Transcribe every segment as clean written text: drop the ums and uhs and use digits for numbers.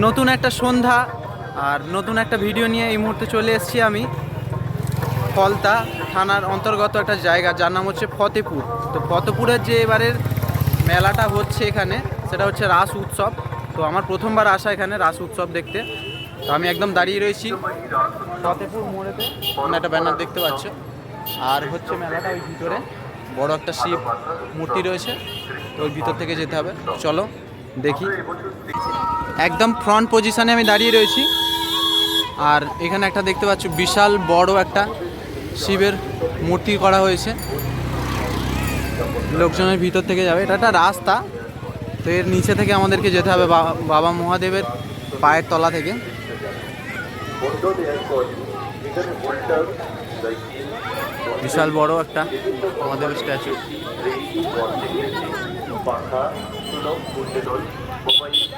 নতুন একটা সন্ধ্যা আর নতুন একটা ভিডিও নিয়ে এই মুহূর্তে চলে এসেছি আমি ফলতা থানার অন্তর্গত একটা জায়গা যার নাম হচ্ছে ফতেপুর। তো ফতেপুরের যে এবারের মেলাটা হচ্ছে এখানে সেটা হচ্ছে রাস উৎসব। তো আমার প্রথমবার আসা এখানে রাস উৎসব দেখতে। তো আমি একদম দাঁড়িয়ে রয়েছি ফতেপুর মোড়েতে, একটা ব্যানার দেখতে পাচ্ছ। আর হচ্ছে মেলাটা ওই ভিতরে বড় একটা শিব মূর্তি রয়েছে, তো ওই ভিতর থেকে যেতে হবে। চলো দেখি। একদম ফ্রন্ট পজিশনে আমি দাঁড়িয়ে রয়েছি। আর এখানে একটা দেখতে পাচ্ছ বিশাল বড় একটা শিবের মূর্তি করা হয়েছে, লোকজনের ভিতর থেকে যাবে। এটা একটা রাস্তা, তো এর নিচে থেকে আমাদেরকে যেতে হবে বাবা মহাদেবের পায়ের তলা থেকে। বিশাল বড় একটা মহাদেবের স্ট্যাচু।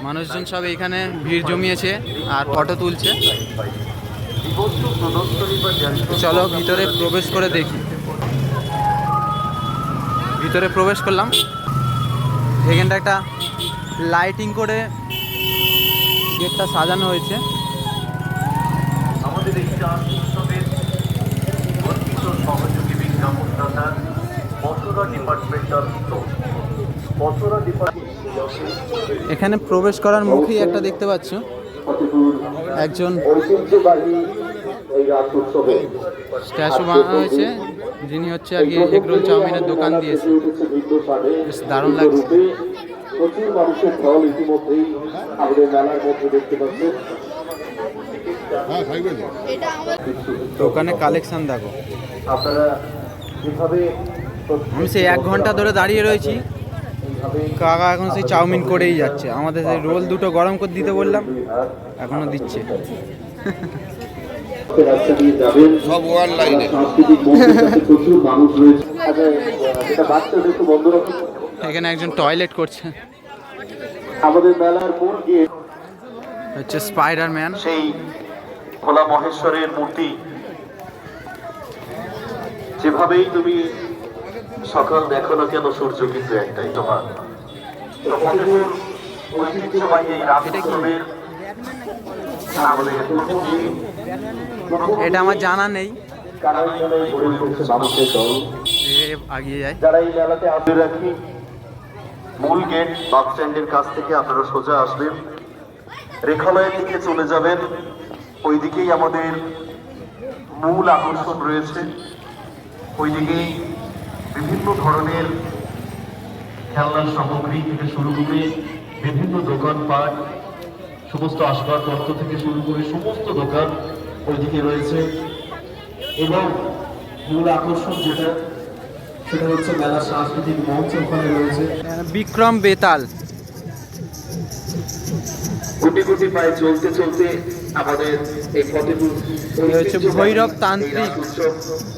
মানুষজন সব এখানে ভিড় জমিয়েছে আর ফটো তুলছে। চলো ভিতরে প্রবেশ করে দেখি। ভিতরে প্রবেশ করলাম, এখানটা একটা লাইটিং করে গেটটা সাজানো হয়েছে। আমাদের এই চার উৎসবের গর্বিত সহযোগী বিজ্ঞাপনদাতা বসুরা ডিপার্টমেন্টাল স্টোর। এখানে প্রবেশ করার মুখেই একটা দেখতে পাচ্ছ একজন স্ট্যাচু বানানো হয়েছে, যিনি হচ্ছে আর কি এগরোল চাউমিনের দোকান দিয়েছে। বেশ দারুণ লাগছে। প্রচুর মানুষের ঢল ইতিমধ্যেই আমাদের মেলার মধ্যে দেখতে পাচ্ছেন। দোকানে কালেকশন দেখো। আপনারা যেভাবে আমি সেই 1 ঘন্টা ধরে দাঁড়িয়ে রয়েছি, কাকা এখন সেই চাউমিন করেই যাচ্ছে। আমাদের সেই রোল দুটো গরম করে দিতে বললাম, এখনো দিচ্ছে। সব অনলাইনে প্রচুর মানুষ রয়েছে। এটা বাচ্চাদের একটু বন্ধ রাখুন। এখানে একজন টয়লেট করছে। আমাদের মেলার মূল গেট হচ্ছে স্পাইডারম্যান, সেই ভোলা মহেশ্বরের মূর্তি। যেভাবেই তুমি সকাল দেখো না কেন, সূর্য কিন্তু একটাই তোমার। ঐতিহ্যবাহী এই রাজউৎসবের এটা আমার জানা নেই। মানুষের দল আগিয়ে যায়। যারা এই মেলাতে আসবে রাখি, মূল গেট বাস স্ট্যান্ডের কাছ থেকে আপনারা সোজা আসবেন, রেখালয়ের দিকে চলে যাবেন। ওইদিকেই আমাদের মূল আকর্ষণ রয়েছে। ওইদিকেই বিভিন্ন ধরনের খেলনার সামগ্রী থেকে শুরু করে বিভিন্ন দোকানপাট, সমস্ত আসবাবপত্র থেকে শুরু করে সমস্ত দোকান ওইদিকে রয়েছে। এবং মূল আকর্ষণ যেটা, সেটা হচ্ছে মেলার সাংস্কৃতিক মঞ্চ ওখানে রয়েছে। বিক্রম বেতাল গুটি গুটি পায়ে চলতে চলতে আমাদের এই ফতেপুর হচ্ছে ভৈরব তান্ত্রিক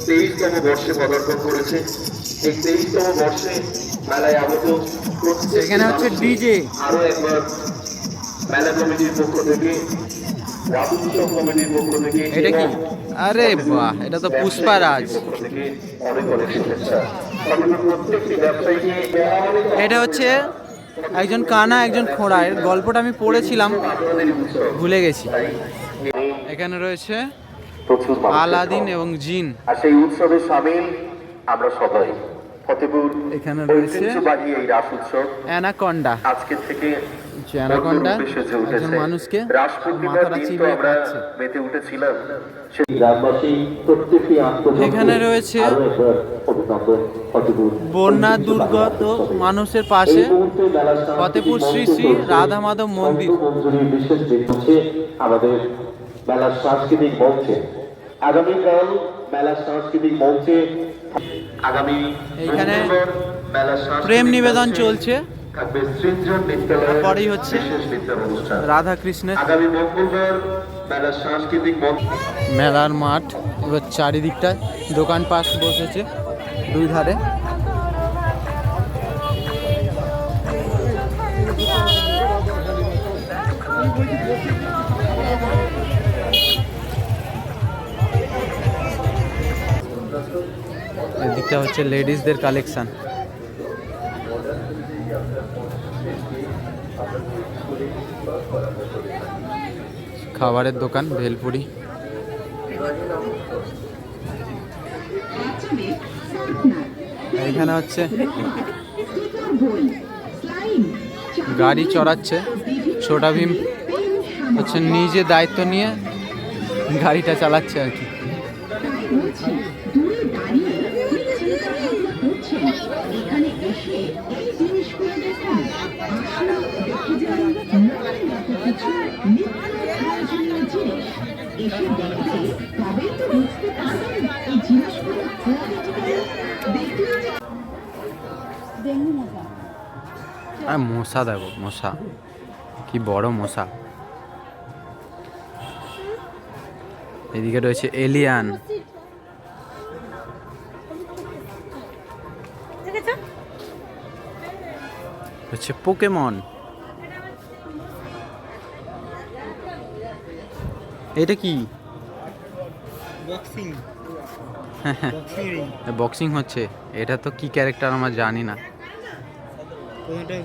23তম বর্ষে পদার্পণ করেছে। এই 23তম বর্ষে মেলায় আগত এখানে হচ্ছে ডিজে। আরো একবার মেলা কমিটির পক্ষ থেকে, রাজউৎসব কমিটির পক্ষ থেকে, এটা কি? আরে বাহ, এটা তো পুষ্পারাজ। অনেক অনেক শুভেচ্ছা। প্রত্যেকটি ব্যবসায়ীকে এটা হচ্ছে একজন কানা একজন খোঁড়া। এর গল্পটা আমি পড়েছিলাম, ভুলে গেছি। এখানে রয়েছে আলাদিন এবং জিন। আর সেই উৎসবে সামিল আমরা সবাই। ফতেপুর এখানে রয়েছে এই রাস উৎসব অ্যানাকন্ডা। আজকে থেকে অ্যানাকন্ডা একজন মানুষকে মাথাটা চিবিয়ে খাচ্ছে। মেতে উঠেছিলাম। সেই গ্রামবাসী প্রত্যেকটি এখানে রয়েছে বন্যা দুর্গত মানুষের পাশে ফতেপুর শ্রী শ্রী রাধা মাধব মন্দির। বিশেষ দিন হচ্ছে আমাদের মেলার সাংস্কৃতিক মঞ্চে। আগামীকাল মেলার সাংস্কৃতিক মঞ্চে আগামী এইখানে প্রেম নিবেদন চলছে, পরেই হচ্ছে রাধা কৃষ্ণের। আগামী মঙ্গলবার মেলার সাংস্কৃতিক মঞ্চ। মেলার মাঠ এবার চারিদিকটায় দোকানপাট বসেছে দুই ধারে। এদিকটা হচ্ছে লেডিসদের কালেকশন। আমরা খাবারের দোকান ভেলপুরি। এইখানে হচ্ছে গাড়ি চড়াচ্ছে ছোটা ভীম, হচ্ছে নিজে দায়িত্ব নিয়ে গাড়িটা চালাচ্ছে আর কি। আর মশা দেখো, মশা কি বড় মশা। এদিকে রয়েছে এলিয়ান, হচ্ছে পোকেমন। এটা কি? বক্সিং বক্সিং হচ্ছে। এটা তো কি ক্যারেক্টার আমরা জানি না। ওইটা